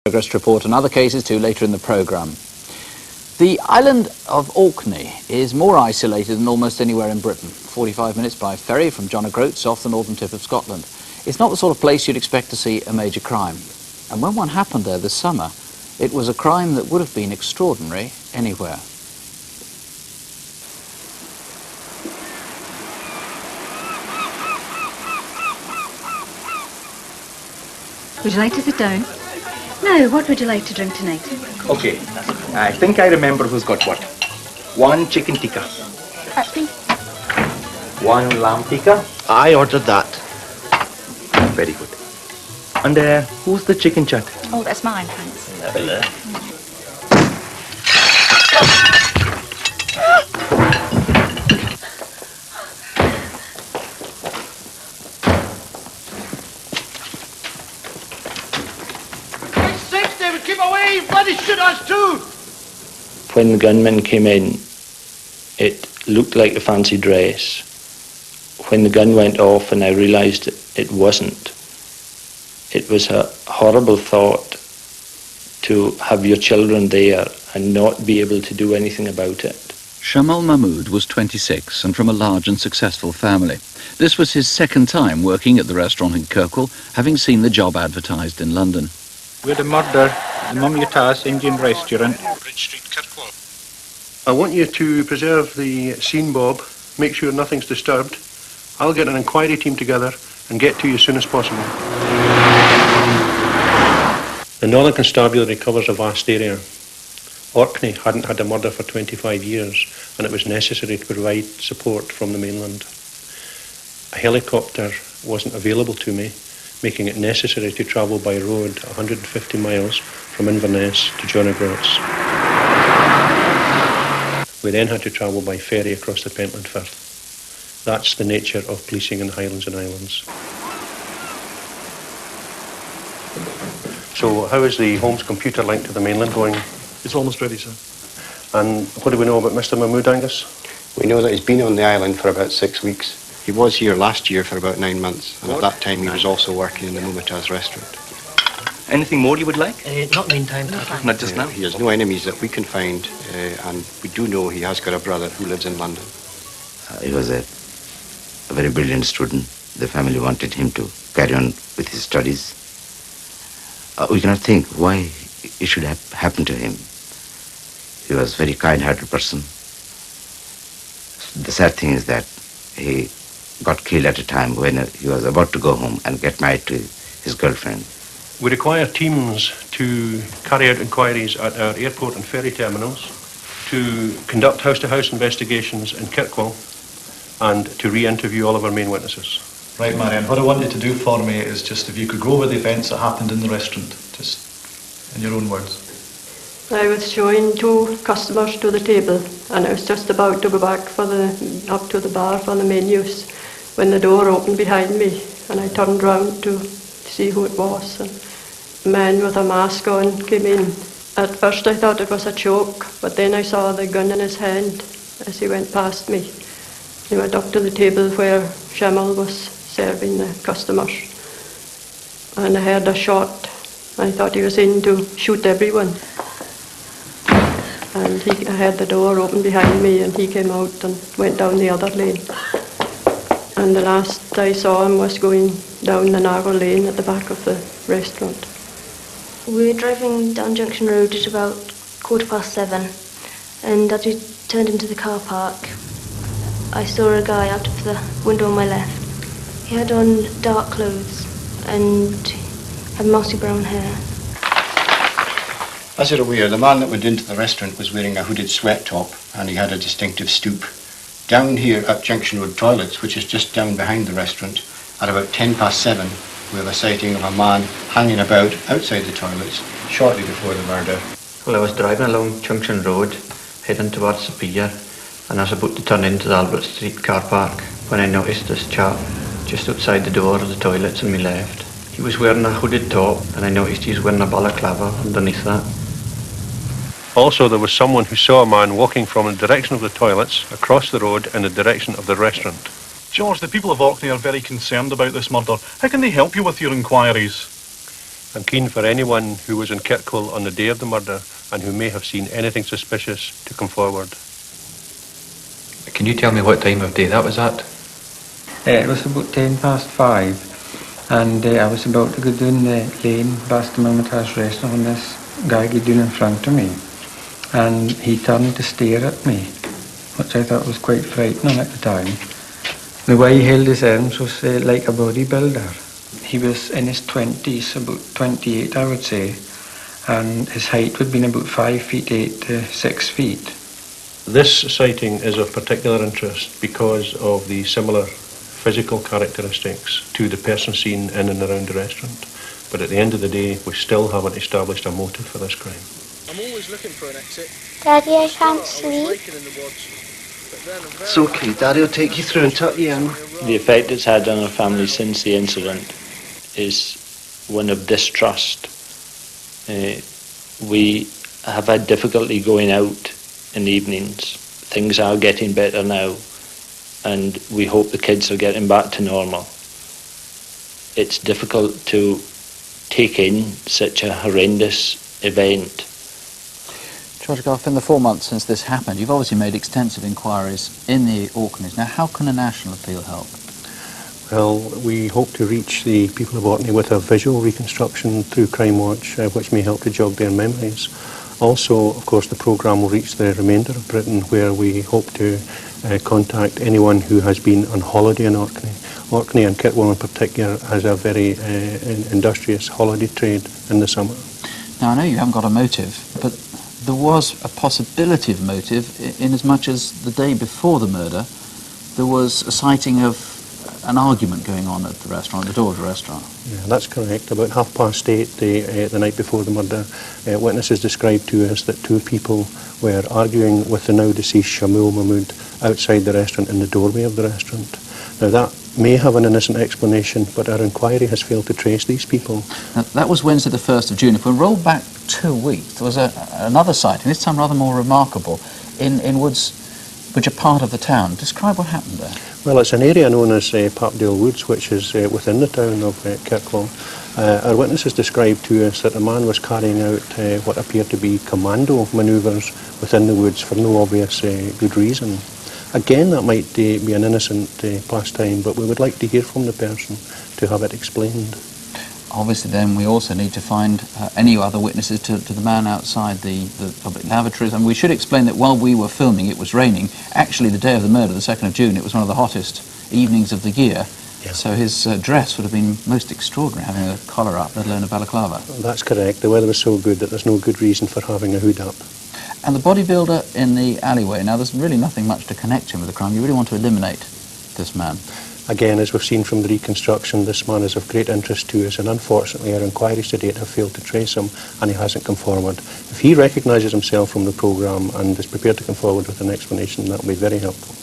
Progress report and other cases too later in the programme. The island of Orkney is more isolated than almost anywhere in Britain. 45 minutes by ferry from John O'Groats off the northern tip of Scotland. It's not the sort of place you'd expect to see a major crime. And when one happened there this summer, it was a crime that would have been extraordinary anywhere. Would you like to sit down? Now, what would you like to drink tonight? Okay, I think I remember who's got what. One chicken tikka. Happy? One lamb tikka. I ordered that. Very good. And who's the chicken chat? Oh, that's mine, thanks. Keep away! You bloody shoot us too! When the gunmen came in, it looked like a fancy dress. When the gun went off and I realised it wasn't, it was a horrible thought to have your children there and not be able to do anything about it. Shamsuddin Mahmood was 26 and from a large and successful family. This was his second time working at the restaurant in Kirkwall, having seen the job advertised in London. We had a murder in Mummy-Tas Indian restaurant, Bridge Street, Kirkwall. I want you to preserve the scene, Bob. Make sure nothing's disturbed. I'll get an inquiry team together and get to you as soon as possible. The Northern Constabulary covers a vast area. Orkney hadn't had a murder for 25 years, and it was necessary to provide support from the mainland. A helicopter wasn't available to me, making it necessary to travel by road 150 miles from Inverness to John O'Groats. We then had to travel by ferry across the Pentland Firth. That's the nature of policing in the Highlands and Islands. So how is the Holmes computer link to the mainland going? It's almost ready, sir. And what do we know about Mr. Mahmood, Angus? We know that he's been on the island for about 6 weeks. He was here last year for about 9 months, and at that time he was also working in the Mummy-Tas restaurant. Anything more you would like? Not meantime. Not just now? He has no enemies that we can find, and we do know he has got a brother who lives in London. He was a very brilliant student. The family wanted him to carry on with his studies. We cannot think why it should have happened to him. He was a very kind-hearted person. The sad thing is that he got killed at a time when he was about to go home and get married to his girlfriend. We require teams to carry out inquiries at our airport and ferry terminals, to conduct house-to-house investigations in Kirkwall, and to re-interview all of our main witnesses. Right, Marianne, what I want you to do for me is just if you could go over the events that happened in the restaurant, just in your own words. I was showing 2 customers to the table, and I was just about to go back up to the bar for the menus when the door opened behind me, and I turned round to see who it was. And a man with a mask on came in. At first I thought it was a joke, but then I saw the gun in his hand as he went past me. He went up to the table where Shamel was serving the customers, and I heard a shot. I thought he was in to shoot everyone. And I heard the door open behind me, and he came out and went down the other lane. And the last I saw him was going down the narrow lane at the back of the restaurant. We were driving down Junction Road at about 7:15, and as we turned into the car park, I saw a guy out of the window on my left. He had on dark clothes and had mossy brown hair. As you're aware, the man that went into the restaurant was wearing a hooded sweat top, and he had a distinctive stoop. Down here at Junction Road Toilets, which is just down behind the restaurant, at about 7:10, we have a sighting of a man hanging about outside the toilets shortly before the murder. Well, I was driving along Junction Road, heading towards the pier, and I was about to turn into the Albert Street car park when I noticed this chap just outside the door of the toilets on my left. He was wearing a hooded top, and I noticed he was wearing a balaclava underneath that. Also, there was someone who saw a man walking from the direction of the toilets across the road in the direction of the restaurant. George, the people of Orkney are very concerned about this murder. How can they help you with your inquiries? I'm keen for anyone who was in Kirkwall on the day of the murder and who may have seen anything suspicious to come forward. Can you tell me what time of day that was at? It was about 5:10, and I was about to go down the lane past the Mama's restaurant when this guy got down in front of me, and he turned to stare at me, which I thought was quite frightening at the time. The way he held his arms was like a bodybuilder. He was in his 20s, about 28 I would say, and his height would have been about 5'8" to 6 feet. This sighting is of particular interest because of the similar physical characteristics to the person seen in and around the restaurant. But at the end of the day, we still haven't established a motive for this crime. I'm always looking for an exit. Daddy, I can't sleep. It's okay, Daddy will take you through and tuck you in. The effect it's had on our family since the incident is one of distrust. We have had difficulty going out in the evenings. Things are getting better now, and we hope the kids are getting back to normal. It's difficult to take in such a horrendous event. George Goff, in the 4 months since this happened, you've obviously made extensive inquiries in the Orkneys. Now, how can a national appeal help? Well, we hope to reach the people of Orkney with a visual reconstruction through Crimewatch, which may help to jog their memories. Also, of course, the programme will reach the remainder of Britain, where we hope to contact anyone who has been on holiday in Orkney. Orkney, and Kirkwall in particular, has a very industrious holiday trade in the summer. Now, I know you haven't got a motive, but there was a possibility of motive in as much as the day before the murder there was a sighting of an argument going on at the restaurant, the door of the restaurant. Yeah, that's correct. About 8:30 the night before the murder, witnesses described to us that two people were arguing with the now deceased Shamsuddin Mahmood outside the restaurant in the doorway of the restaurant. Now that may have an innocent explanation, but our inquiry has failed to trace these people. Now, that was Wednesday the 1st of June. If we roll back 2 weeks, there was another sighting, this time rather more remarkable, in woods which are part of the town. Describe what happened there. Well, it's an area known as Parkdale Woods, which is within the town of Kirkwall. Our witnesses described to us that a man was carrying out what appeared to be commando manoeuvres within the woods for no obvious good reason. Again, that might be an innocent pastime, but we would like to hear from the person to have it explained. Obviously, then, we also need to find any other witnesses to the man outside the public lavatories. And we should explain that while we were filming, it was raining. Actually, the day of the murder, the 2nd of June, it was one of the hottest evenings of the year. Yeah. So his dress would have been most extraordinary, having a collar up, let alone a balaclava. That's correct. The weather was so good that there's no good reason for having a hood up. And the bodybuilder in the alleyway, now there's really nothing much to connect him with the crime. You really want to eliminate this man. Again, as we've seen from the reconstruction, this man is of great interest to us, and unfortunately our inquiries to date have failed to trace him, and he hasn't come forward. If he recognises himself from the programme and is prepared to come forward with an explanation, that will be very helpful.